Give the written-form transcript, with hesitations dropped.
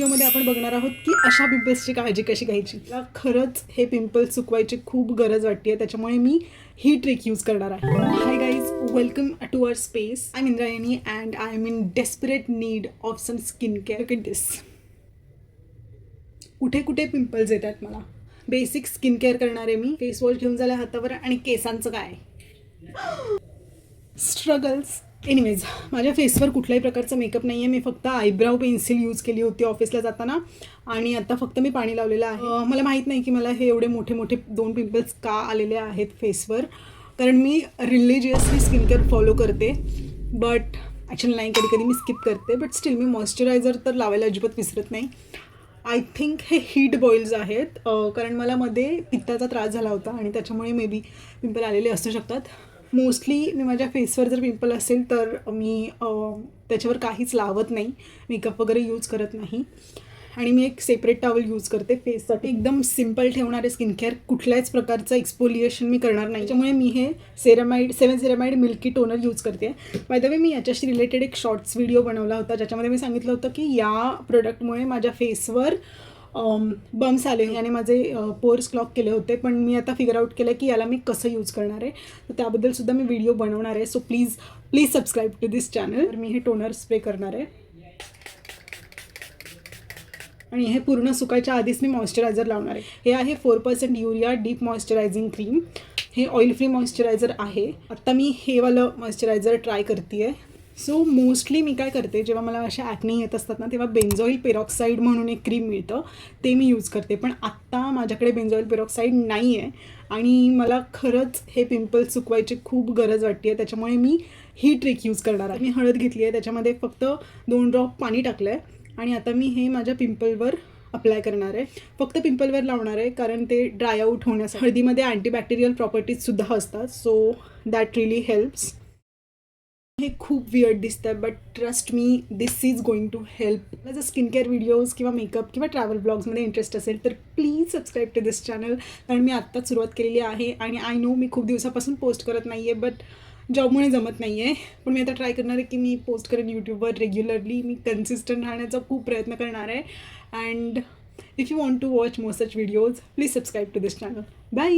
व्हिडिओमध्ये आपण बघणार आहोत की अशा पिंपल्सची काळजी कशी घ्यायची. मला खरंच हे पिंपल्स चुकवायची खूप गरज वाटते आहे, त्याच्यामुळे मी ही ट्रिक यूज करणार आहे. Hi guys, welcome to our space. I am Indrayani and I am in desperate need of some skin care. Look at this. कुठे कुठे पिंपल्स येतात मला. बेसिक स्किन केअर करणारे मी. फेस वॉश घेऊन झालं हातावर आणि केसांचं काय स्ट्रगल्स. एनिवेज, माझ्या फेसवर कुठल्याही प्रकारचा मेकअप नाही आहे. मी फक्त आयब्राव पेन्सिल यूज केली होती ऑफिसला जाताना आणि आता फक्त मी पाणी लावलेलं आहे. मला माहीत नाही की मला हे एवढे मोठे मोठे 2 पिंपल्स का आलेले आहेत फेसवर, कारण मी रिलिजियसली स्किन केअर फॉलो करते. बट ॲक्च्युअली नाही, कधी कधी मी स्किप करते. बट स्टील मी मॉइश्चरायझर तर लावायला अजिबात विसरत नाही. आय थिंक हे हीट बॉईल्स आहेत, कारण मला मध्ये पित्ताचा त्रास झाला होता आणि त्याच्यामुळे मे बी पिंपल आलेले असू शकतात. मोस्टली मी माझ्या फेसवर जर पिंपल असेल तर मी त्याच्यावर काहीच लावत नाही, मेकअप वगैरे यूज करत नाही. आणि मी एक सेपरेट टॉवेल यूज करते फेससाठी. एकदम सिम्पल ठेवणारे स्किन केअर, कुठल्याच प्रकारचं एक्सफोलिएशन मी करणार नाही. त्याच्यामुळे मी हे ceramide 7 ceramide milky toner use करते. बाय द वे, मी याच्याशी रिलेटेड एक शॉर्ट्स व्हिडिओ बनवला होता ज्याच्यामध्ये मी सांगितलं होतं की या प्रोडक्टमुळे माझ्या फेसवर बम्स आले आणि माझे पोर्स क्लॉक केले होते. पण मी आता फिगर आउट केलं की याला मी कसं यूज करणार आहे, तर त्याबद्दलसुद्धा मी व्हिडिओ बनवणार आहे. So please subscribe to this channel. मी हे टोनर स्प्रे करणार आहे आणि हे पूर्ण सुकायच्या आधीच मी मॉइश्चरायझर लावणार आहे. हे आहे 4% युरिया डीप मॉइश्चरायझिंग क्रीम. हे ऑइल फ्री मॉइश्चरायझर आहे. आत्ता मी हे वालं मॉइश्चरायझर ट्राय करते आहे. सो मोस्टली मी काय करते, जेव्हा मला अशा ॲक्ने येत असतात ना, तेव्हा बेन्झॉईल पेरॉक्साईड म्हणून एक क्रीम मिळतं, ते मी यूज करते. पण आत्ता माझ्याकडे बेन्झॉईल पेरॉक्साईड नाही आहे आणि मला खरंच हे पिंपल्स चुकवायची खूप गरज वाटते आहे, त्याच्यामुळे मी ही ट्रिक यूज करणार आहे. मी हळद घेतली आहे, त्याच्यामध्ये फक्त 2 ड्रॉप पाणी टाकलं आहे आणि आता मी हे माझ्या पिंपलवर अप्लाय करणार आहे. फक्त पिंपलवर लावणार आहे कारण ते ड्राय आऊट होण्यासाठी. हळदीमध्ये अँटीबॅक्टेरियल प्रॉपर्टीजसुद्धा असतात, सो दॅट रिली हेल्प्स. हे खूप वियर्ड दिसतं आहे, but trust me, this is going to help. मला जर स्किन केअर व्हिडिओज किंवा मेकअप किंवा ट्रॅव्हल ब्लॉग्समध्ये इंटरेस्ट असेल तर please subscribe to this channel. कारण मी आत्ताच सुरुवात केलेली आहे आणि आय नो मी खूप दिवसापासून पोस्ट करत नाही आहे, बट जॉबमुळे जमत नाही आहे. पण मी आता ट्राय करणार आहे की मी पोस्ट करेन यूट्यूबवर रेग्युलरली. मी कन्सिस्टंट राहण्याचा खूप प्रयत्न करणार आहे. And if you want to watch more such videos, please subscribe to this channel. Bye.